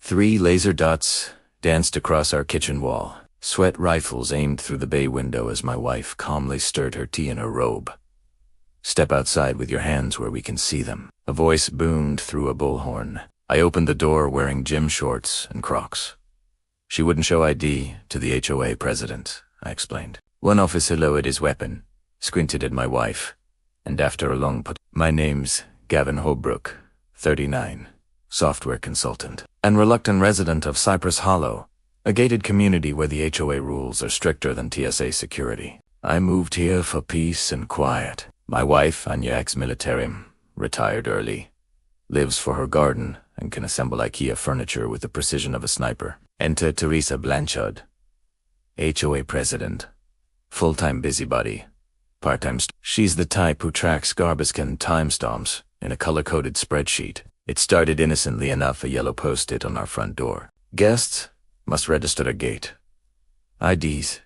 3 laser dots danced across our kitchen wall. Sweat rifles aimed through the bay window as my wife calmly stirred her tea in her robe. "Step outside with your hands where we can see them." A voice boomed through a bullhorn. I opened the door wearing gym shorts and Crocs. "She wouldn't show ID to the HOA president," I explained. One officer lowered his weapon, squinted at my wife, and after a long put, "My name's Gavin Holbrook, 39, software consultant, and reluctant resident of Cypress Hollow, a gated community where the HOA rules are stricter than TSA security. I moved here for peace and quiet. My wife, Anya ex-militarim, retired early, lives for her garden and can assemble IKEA furniture with the precision of a sniper. Enter Teresa Blanchard, HOA president, full-time busybody, part-time She's the type who tracks Garbiscan timestamps in a color-coded spreadsheet. It started innocently enough, a yellow post-it on our front door. Guests must register at gate. IDs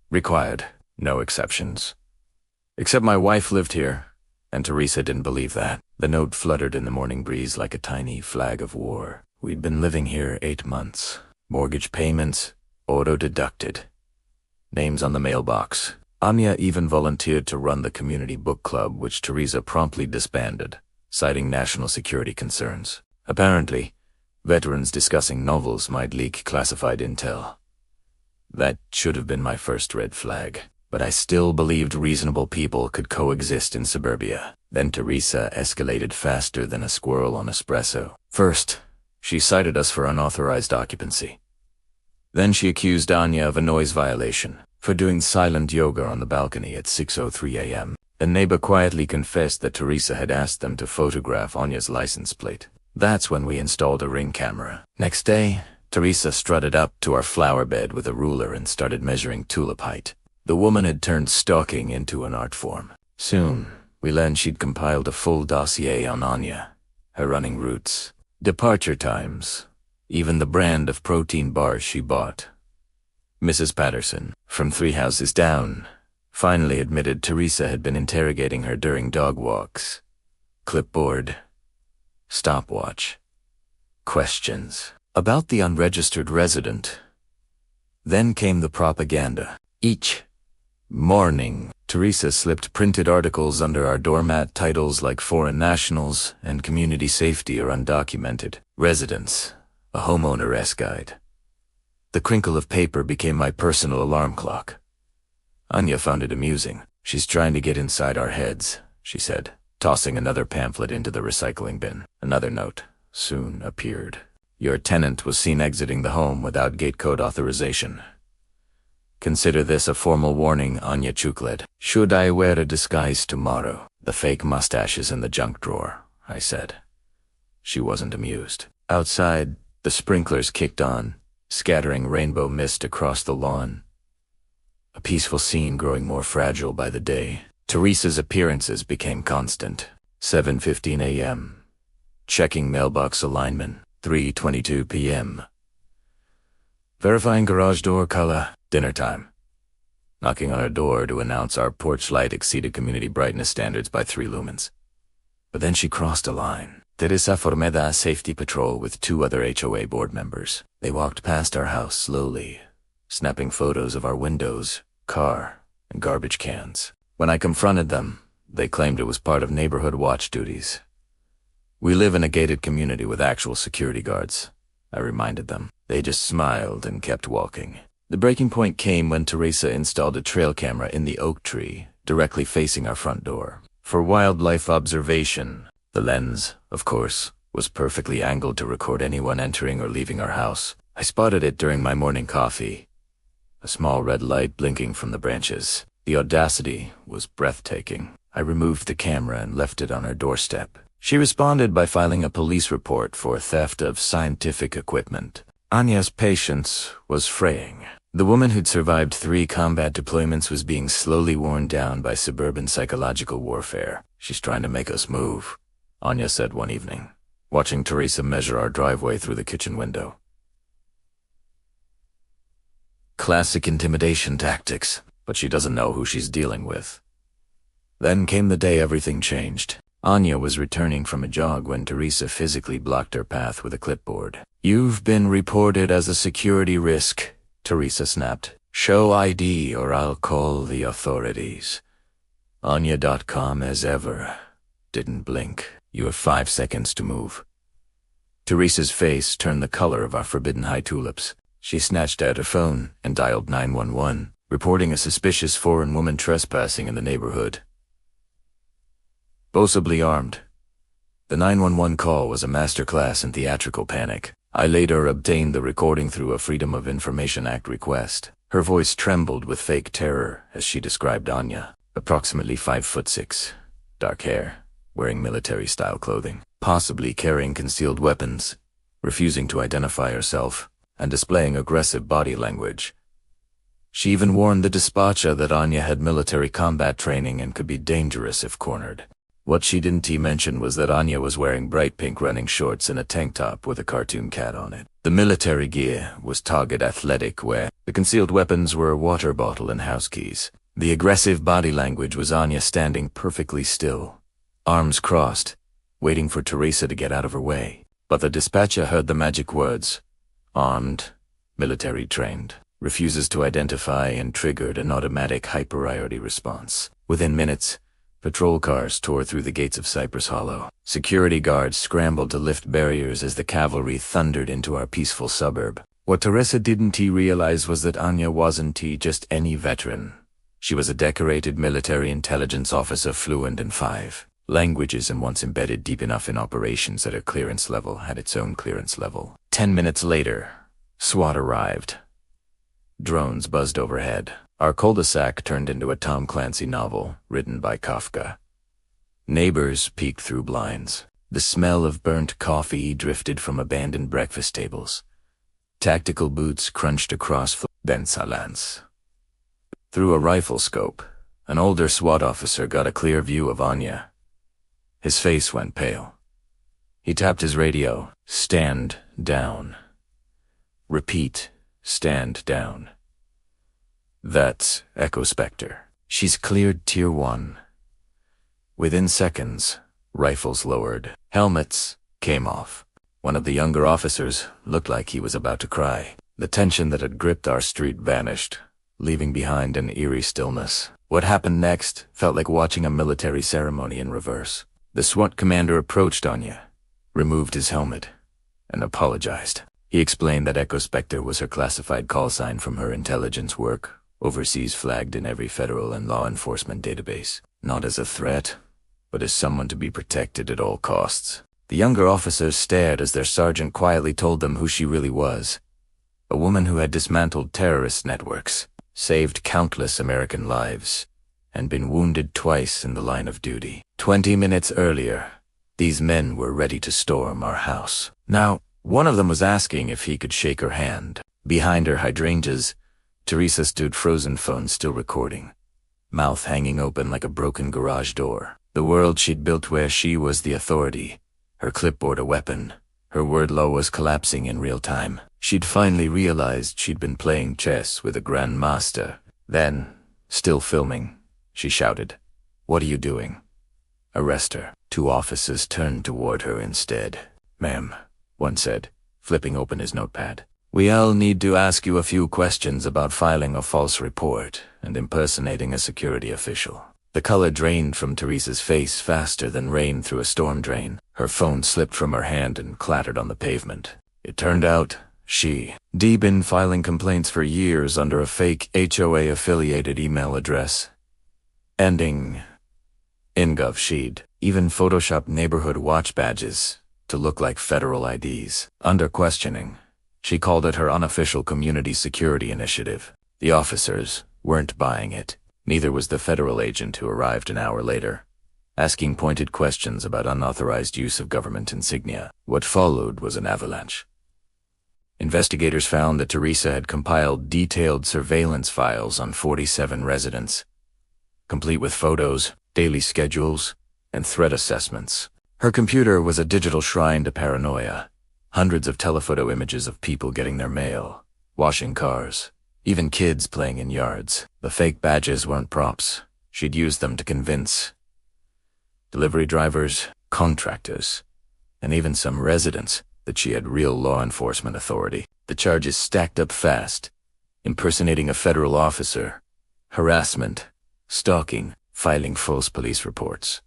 required, no exceptions. Except my wife lived here, and Teresa didn't believe that. The note fluttered in the morning breeze like a tiny flag of war. We'd been living here 8 months. Mortgage payments, auto-deducted. Names on the mailbox. Anya even volunteered to run the community book club, which Teresa promptly disbanded, citing national security concerns. Apparently, veterans discussing novels might leak classified intel. That should have been my first red flag, but I still believed reasonable people could coexist in suburbia. Then Teresa escalated faster than a squirrel on espresso. First, she cited us for unauthorized occupancy. Then she accused Anya of a noise violation for doing silent yoga on the balcony at 6:03 a.m. The neighbor quietly confessed that Teresa had asked them to photograph Anya's license plate. That's when we installed a Ring camera. Next day, Teresa strutted up to our flower bed with a ruler and started measuring tulip height. The woman had turned stalking into an art form. Soon, we learned she'd compiled a full dossier on Anya, her running routes, departure times, even the brand of protein bars she bought. Mrs. Patterson, from 3 houses down, finally admitted Teresa had been interrogating her during dog walks. Clipboard, stopwatch, questions about the unregistered resident. Then came the propaganda. Each morning, Teresa slipped printed articles under our doormat, titles like "Foreign Nationals" and "Community Safety or Undocumented Residents," a homeowner-esque guide. The crinkle of paper became my personal alarm clock. Anya found it amusing. "She's trying to get inside our heads," she said, tossing another pamphlet into the recycling bin. Another note soon appeared. "Your tenant was seen exiting the home without gate code authorization. Consider this a formal warning, Anya Chuklet. Should I wear a disguise tomorrow?" "The fake mustache is in the junk drawer," I said. She wasn't amused. Outside, the sprinklers kicked on, scattering rainbow mist across the lawn. A peaceful scene growing more fragile by the day. Teresa's appearances became constant. 7:15 a.m. Checking mailbox alignment. 3:22 p.m. Verifying garage door color. Dinner time. Knocking on her door to announce our porch light exceeded community brightness standards by 3 lumens. But then she crossed a line. Teresa Formeda safety patrol with 2 other HOA board members. They walked past our house slowly, snapping photos of our windows, car, and garbage cans. When I confronted them, they claimed it was part of neighborhood watch duties. "We live in a gated community with actual security guards," I reminded them. They just smiled and kept walking. The breaking point came when Teresa installed a trail camera in the oak tree, directly facing our front door. For wildlife observation, the lens, of course, was perfectly angled to record anyone entering or leaving our house. I spotted it during my morning coffee, a small red light blinking from the branches. The audacity was breathtaking. I removed the camera and left it on her doorstep. She responded by filing a police report for theft of scientific equipment. Anya's patience was fraying. The woman who'd survived 3 combat deployments was being slowly worn down by suburban psychological warfare. "She's trying to make us move," Anya said one evening, watching Teresa measure our driveway through the kitchen window. Classic intimidation tactics, but she doesn't know who she's dealing with. Then came the day everything changed. Anya was returning from a jog when Teresa physically blocked her path with a clipboard. "You've been reported as a security risk," Teresa snapped. "Show ID or I'll call the authorities." Anya.com, as ever, didn't blink. "You have 5 seconds to move." Teresa's face turned the color of our forbidden high tulips. She snatched out her phone and dialed 911, reporting a suspicious foreign woman trespassing in the neighborhood. Possibly armed. The 911 call was a masterclass in theatrical panic. I later obtained the recording through a Freedom of Information Act request. Her voice trembled with fake terror as she described Anya, approximately 5'6", dark hair, wearing military-style clothing, possibly carrying concealed weapons, refusing to identify herself, and displaying aggressive body language. She even warned the dispatcher that Anya had military combat training and could be dangerous if cornered. What she didn't mention was that Anya was wearing bright pink running shorts and a tank top with a cartoon cat on it. The military gear was Target athletic wear. The concealed weapons were a water bottle and house keys. The aggressive body language was Anya standing perfectly still, arms crossed, waiting for Teresa to get out of her way. But the dispatcher heard the magic words, "armed, military trained," refuses to identify, and triggered an automatic high-priority response. Within minutes, patrol cars tore through the gates of Cypress Hollow. Security guards scrambled to lift barriers as the cavalry thundered into our peaceful suburb. What Teresa didn't realize was that Anya wasn't just any veteran. She was a decorated military intelligence officer fluent in 5 languages and once embedded deep enough in operations that her clearance level had its own clearance level. 10 minutes later, SWAT arrived. Drones buzzed overhead. Our cul-de-sac turned into a Tom Clancy novel written by Kafka. Neighbors peeked through blinds. The smell of burnt coffee drifted from abandoned breakfast tables. Tactical boots crunched across then silence. Through a rifle scope, an older SWAT officer got a clear view of Anya. His face went pale. He tapped his radio. "Stand down." "Repeat, stand down." "That's Echo Spectre. She's cleared Tier 1. Within seconds, rifles lowered. Helmets came off. One of the younger officers looked like he was about to cry. The tension that had gripped our street vanished, leaving behind an eerie stillness. What happened next felt like watching a military ceremony in reverse. The SWAT commander approached Anya, removed his helmet, and apologized. He explained that Echo Spectre was her classified call sign from her intelligence work, overseas flagged in every federal and law enforcement database, not as a threat, but as someone to be protected at all costs. The younger officers stared as their sergeant quietly told them who she really was. A woman who had dismantled terrorist networks, saved countless American lives, and been wounded twice in the line of duty. 20 minutes earlier, these men were ready to storm our house. Now, one of them was asking if he could shake her hand. Behind her hydrangeas, Teresa stood frozen, phone still recording, mouth hanging open like a broken garage door. The world she'd built where she was the authority, her clipboard a weapon, her word law was collapsing in real time. She'd finally realized she'd been playing chess with a grandmaster. Then, still filming, she shouted, "What are you doing?" "Arrest her." 2 officers turned toward her instead. "Ma'am," one said, flipping open his notepad. "We all need to ask you a few questions about filing a false report and impersonating a security official." The color drained from Teresa's face faster than rain through a storm drain. Her phone slipped from her hand and clattered on the pavement. It turned out she'd been filing complaints for years under a fake HOA-affiliated email address, ending in Gov. She'd even photoshopped neighborhood watch badges to look like federal IDs. Under questioning, she called it her unofficial community security initiative. The officers weren't buying it. Neither was the federal agent who arrived an hour later, asking pointed questions about unauthorized use of government insignia. What followed was an avalanche. Investigators found that Teresa had compiled detailed surveillance files on 47 residents, complete with photos, daily schedules, and threat assessments. Her computer was a digital shrine to paranoia. Hundreds of telephoto images of people getting their mail, washing cars, even kids playing in yards. The fake badges weren't props. She'd used them to convince delivery drivers, contractors, and even some residents that she had real law enforcement authority. The charges stacked up fast: impersonating a federal officer, harassment, stalking, filing false police reports,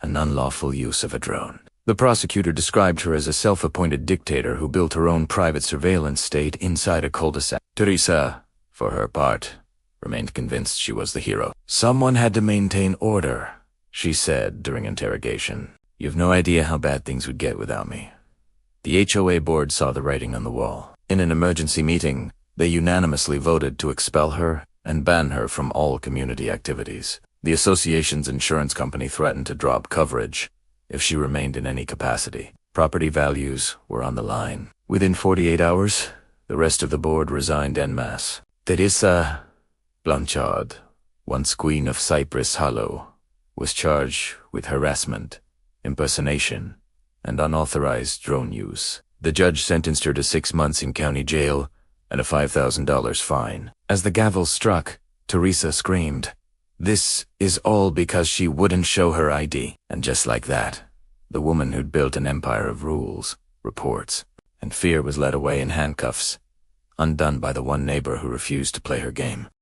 and unlawful use of a drone. The prosecutor described her as a self-appointed dictator who built her own private surveillance state inside a cul-de-sac. Teresa, for her part, remained convinced she was the hero. "Someone had to maintain order," she said during interrogation. "You've no idea how bad things would get without me." The HOA board saw the writing on the wall. In an emergency meeting, they unanimously voted to expel her and ban her from all community activities. The association's insurance company threatened to drop coverage if she remained in any capacity. Property values were on the line. Within 48 hours, the rest of the board resigned en masse. Teresa Blanchard, once Queen of Cypress Hollow, was charged with harassment, impersonation, and unauthorized drone use. The judge sentenced her to 6 months in county jail and a $5,000 fine. As the gavel struck, Teresa screamed, "This is all because she wouldn't show her ID." And just like that, the woman who'd built an empire of rules, reports, and fear was led away in handcuffs, undone by the one neighbor who refused to play her game.